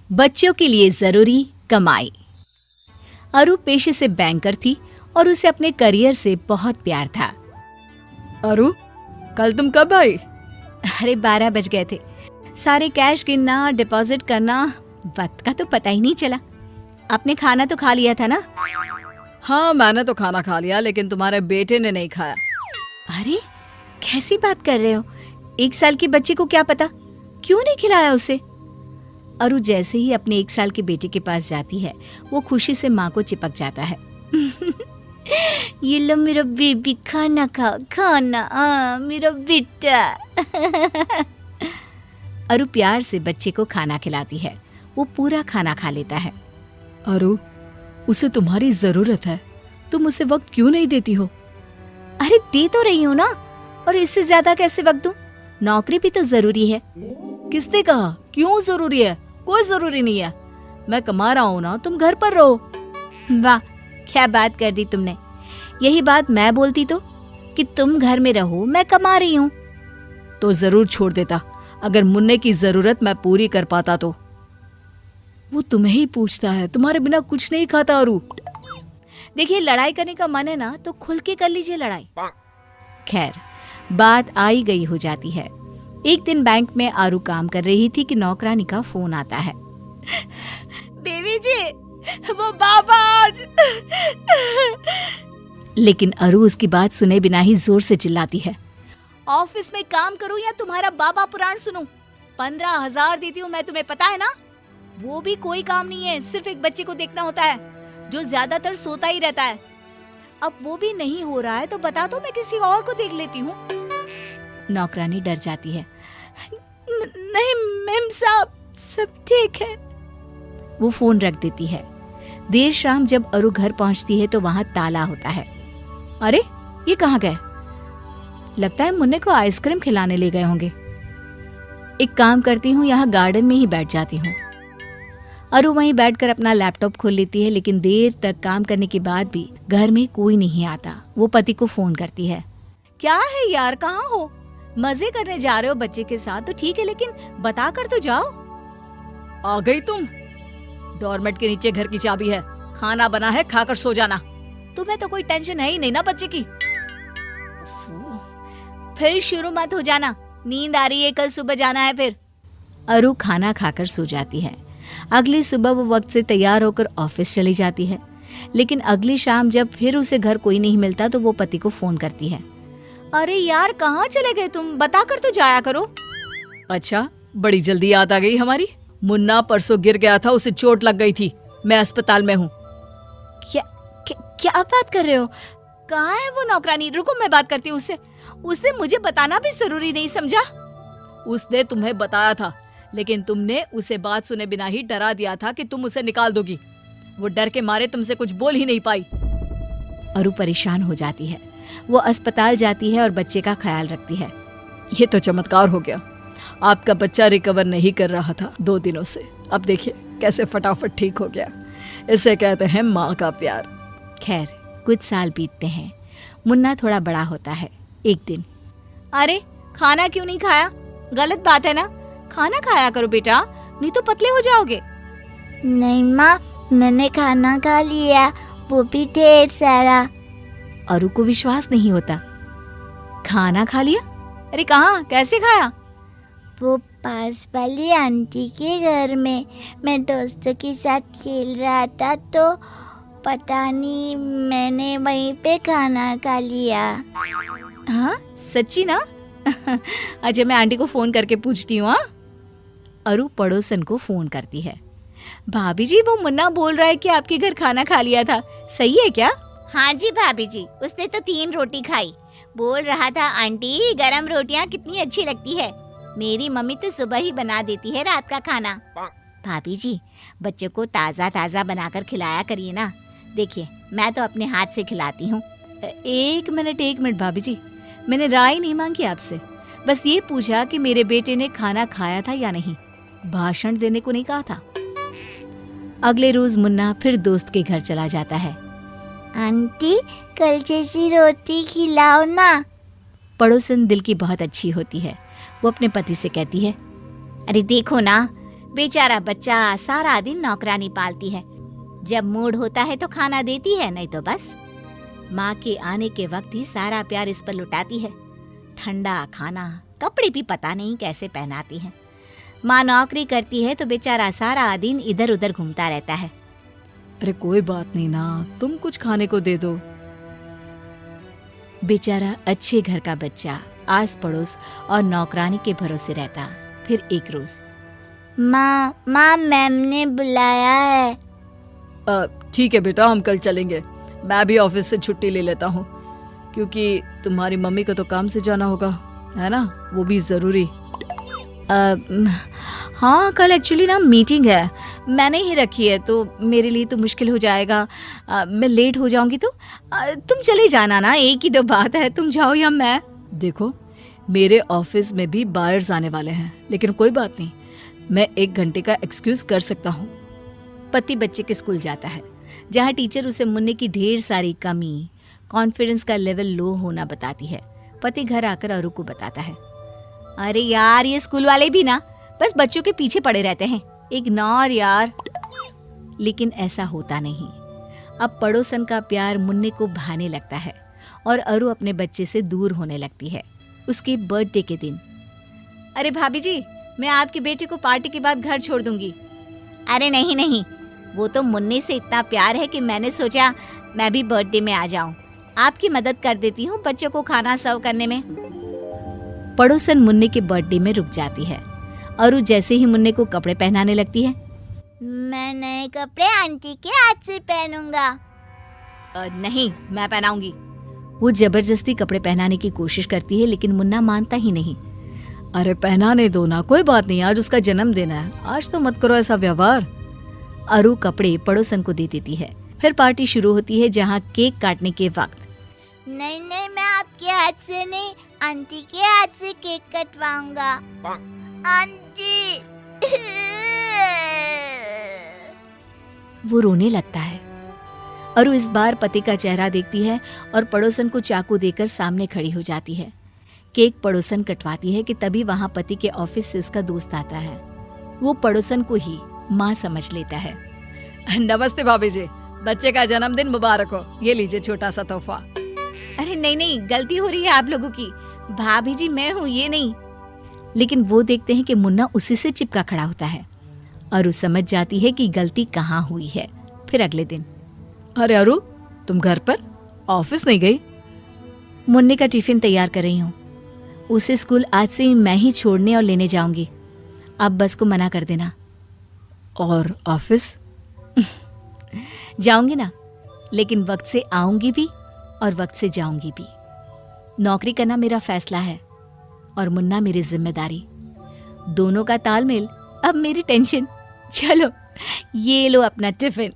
बच्चों के लिए जरूरी कमाई। अरु पेशे से बैंकर थी और उसे अपने करियर से बहुत प्यार था। अरु, कल तुम कब आई? अरे 12 बज गए थे। सारे कैश गिनना, डिपॉजिट करना, वक्त का तो पता ही नहीं चला। आपने खाना तो खा लिया था ना? हाँ, मैंने तो खाना खा लिया, लेकिन तुम्हारे बेटे ने नहीं खाया। अरे कैसी बात कर रहे हो? 1 साल के बच्चे को क्या पता, क्यों नहीं खिलाया उसे? अरु जैसे ही अपने 1 साल के बेटे के पास जाती है, वो खुशी से माँ को चिपक जाता है। ये लो मेरा बेबी, खाना खा, खाना, मेरा बेटा। अरु प्यार से बच्चे को खाना खिलाती है। वो पूरा खाना खा लेता है। अरु, उसे तुम्हारी जरूरत है, तुम उसे वक्त क्यों नहीं देती हो? अरे दे तो रही हूँ ना, और इससे ज्यादा कैसे वक्त दूं? नौकरी भी तो जरूरी है। किसने कहा क्यों जरूरी है? कोई जरूरी नहीं है, मैं कमा रहा हूँ ना, तुम घर पर रहो। वाह, क्या बात कर दी तुमने। यही बात मैं बोलती तो, कि तुम घर में रहो, मैं कमा रही हूँ। तो जरूर छोड़ देता, अगर मुन्ने की जरूरत मैं पूरी कर पाता तो। वो तुम्हें ही पूछता है, तुम्हारे बिना कुछ नहीं खाता। अरु देखिए, लड़ाई करने का मन है ना तो खुल के कर लीजिए लड़ाई। खैर, बात आई गई हो जाती है। एक दिन बैंक में आरू काम कर रही थी कि नौकरानी का फोन आता है। देवी जी, वो बाबा आज। लेकिन अरु उसकी बात सुने बिना ही जोर से चिल्लाती है, ऑफिस में काम करूं या तुम्हारा बाबा पुराण सुनूं? 15,000 देती हूँ मैं तुम्हें, पता है ना? वो भी कोई काम नहीं है, सिर्फ एक बच्चे को देखना होता है जो ज्यादातर सोता ही रहता है। अब वो भी नहीं हो रहा है तो बता दो, मैं किसी और को देख लेती हूँ। नौकरानी डर जाती है। नहीं मेम साहब, सब ठीक है। वो फोन रख देती है। देर शाम जब अरु घर पहुंचती है तो वहां ताला होता है। अरे ये कहाँ गए? लगता है मुन्ने को आइसक्रीम खिलाने ले गए होंगे। एक काम करती हूँ, यहाँ गार्डन में ही बैठ जाती हूँ। अरु वहीं बैठकर अपना लैपटॉप खोल लेती है, लेकिन देर तक काम करने के बाद भी घर में कोई नहीं आता। वो पति को फोन करती है। क्या है यार, कहाँ हो? मजे करने जा रहे हो बच्चे के साथ तो ठीक है, लेकिन बता कर तो जाओ। आ गई तुम? डोरमेट के नीचे घर की चाबी है, खाना बना है, खाकर सो जाना। तुम्हें तो कोई टेंशन है ही नहीं ना बच्चे की। फिर शुरू मत हो जाना, नींद आ रही है, कल सुबह जाना है फिर। अरु खाना खाकर सो जाती है। अगली सुबह वो वक्त से तैयार होकर ऑफिस चली जाती है। लेकिन अगली शाम जब फिर उसे घर कोई नहीं मिलता तो वो पति को फोन करती है। अरे यार, कहाँ चले गए तुम? बता कर तो जाया करो। अच्छा, बड़ी जल्दी याद आ गई हमारी। मुन्ना परसों गिर गया था, उसे चोट लग गई थी, मैं अस्पताल में हूँ। क्या बात कर रहे हो? कहाँ है वो नौकरानी? रुको, मैं बात करती हूँ उससे। उसने मुझे बताना भी जरूरी नहीं समझा? उसने तुम्हें बताया था, लेकिन तुमने उसे बात सुने बिना ही डरा दिया था कि तुम उसे निकाल दोगी। वो डर के मारे तुमसे कुछ बोल ही नहीं पाई। अरु परेशान हो जाती है। वो अस्पताल जाती है और बच्चे का ख्याल रखती है। ये तो चमत्कार हो गया, आपका बच्चा रिकवर नहीं कर रहा था 2 दिनों से, अब देखिए कैसे फटाफट ठीक हो गया। इसे कहते हैं माँ का प्यार। खैर, कुछ साल बीतते हैं। मुन्ना थोड़ा बड़ा होता है। एक दिन, अरे खाना क्यों नहीं खाया? गलत बात है ना, खाना खाया करो बेटा, नहीं तो पतले हो जाओगे। नहीं माँ, मैंने खाना खा लिया, वो भी ढेर सारा। अरु को विश्वास नहीं होता। खाना खा लिया? अरे कहाँ, कैसे खाया? वो पास वाली आंटी के घर में मैं दोस्तों के साथ खेल रहा था तो पता नहीं, मैंने वहीं पे खाना खा लिया। हाँ सच्ची ना? अच्छा, मैं आंटी को फोन करके पूछती हूँ। अरु पड़ोसन को फोन करती है। भाभी जी, वो मुन्ना बोल रहा है कि आपके घर खाना खा लिया था, सही है क्या? हाँ जी भाभी जी, उसने तो 3 रोटी खाई। बोल रहा था आंटी गरम रोटियां कितनी अच्छी लगती है, मेरी मम्मी तो सुबह ही बना देती है रात का खाना। भाभी जी, बच्चों को ताज़ा ताज़ा बनाकर खिलाया करिए ना। देखिए, मैं तो अपने हाथ से खिलाती हूँ। एक मिनट भाभी जी, मैंने राय नहीं मांगी आपसे, बस ये पूछा कि मेरे बेटे ने खाना खाया था या नहीं, भाषण देने को नहीं कहा था। अगले रोज मुन्ना फिर दोस्त के घर चला जाता है। आंटी, कल जैसी रोटी खिलाओ ना। पड़ोसन दिल की बहुत अच्छी होती है। वो अपने पति से कहती है, अरे देखो ना, बेचारा बच्चा सारा दिन नौकरानी पालती है। जब मूड होता है तो खाना देती है, नहीं तो बस माँ के आने के वक्त ही सारा प्यार इस पर लुटाती है। ठंडा खाना, कपड़े भी पता नहीं कैसे पहनाती है। माँ नौकरी करती है तो बेचारा सारा दिन इधर उधर घूमता रहता है। अरे कोई बात नहीं ना, तुम कुछ खाने को दे दो। बेचारा अच्छे घर का बच्चा आस पड़ोस और नौकरानी के भरोसे रहता। फिर एक रोज, माँ मैम ने बुलाया है। ठीक है बेटा, हम कल चलेंगे। मैं भी ऑफिस से छुट्टी ले लेता हूँ, क्योंकि तुम्हारी मम्मी को तो काम से जाना होगा, है ना, वो भी ज़रूरी। हाँ कल एक्चुअली ना मीटिंग है, मैंने ही रखी है, तो मेरे लिए तो मुश्किल हो जाएगा। मैं लेट हो जाऊंगी तो तुम चले जाना ना, एक ही तो बात है, तुम जाओ या मैं। देखो, मेरे ऑफिस में भी बायर्स आने वाले हैं, लेकिन कोई बात नहीं, मैं 1 घंटे का एक्सक्यूज कर सकता हूँ। पति बच्चे के स्कूल जाता है, जहाँ टीचर उसे मुन्ने की ढेर सारी कमी, कॉन्फिडेंस का लेवल लो होना बताती है। पति घर आकर अरु को बताता है, अरे यार ये स्कूल वाले भी ना बस बच्चों के पीछे पड़े रहते हैं, इग्नोर यार। लेकिन ऐसा होता नहीं। अब पड़ोसन का प्यार मुन्ने को भाने लगता है और अरु अपने बच्चे से दूर होने लगती है। उसके बर्थडे के दिन, अरे भाभी जी, मैं आपके बेटे को पार्टी के बाद घर छोड़ दूंगी। अरे नहीं, वो तो मुन्ने से इतना प्यार है कि मैंने सोचा मैं भी बर्थडे में आ जाऊं। आपकी मदद कर देती हूँ बच्चों को खाना सर्व करने में। पड़ोसन मुन्ने के बर्थडे में रुक जाती है। अरु जैसे ही मुन्ने को कपड़े पहनाने लगती है, मैं नए कपड़े आंटी के हाथ से पहनूंगा। नहीं मैं पहनाऊंगी। वो जबरदस्ती कपड़े पहनाने की कोशिश करती है, लेकिन मुन्ना मानता ही नहीं। अरे पहनाने दो ना, कोई बात नहीं, आज उसका जन्मदिन है, आज तो मत करो ऐसा व्यवहार। अरु कपड़े पड़ोसन को दे देती है। फिर पार्टी शुरू होती है, जहाँ केक काटने के वक्त, नहीं मैं आपके हाथ से नहीं, आंटी के हाथ से केक कटवाऊंगा। आंटी। वो रोने लगता है। अरु इस बार पति का चेहरा देखती है और पड़ोसन को चाकू देकर सामने खड़ी हो जाती है। केक पड़ोसन कटवाती है कि तभी वहां पति के ऑफिस से उसका दोस्त आता है। वो पड़ोसन को ही माँ समझ लेता है। नमस्ते भाभी जी, बच्चे का जन्मदिन मुबारक हो, ये लीजिए छोटा सा तोहफा। अरे नहीं, गलती हो रही है आप लोगों की, भाभी जी मैं हूँ, ये नहीं। लेकिन वो देखते हैं कि मुन्ना उसी से चिपका खड़ा होता है। अरु समझ जाती है कि गलती कहाँ हुई है। फिर अगले दिन, अरे अरु, तुम घर पर, ऑफिस नहीं गई? मुन्ने का टिफिन तैयार कर रही हूँ। उसे स्कूल आज से मैं ही छोड़ने और लेने जाऊंगी। अब बस को मना कर देना। और ऑफिस? जाऊंगी ना, लेकिन वक्त से आऊंगी भी और वक्त से जाऊंगी भी। नौकरी करना मेरा फैसला है और मुन्ना मेरी जिम्मेदारी। दोनों का तालमेल अब मेरी टेंशन। चलो ये लो अपना टिफिन।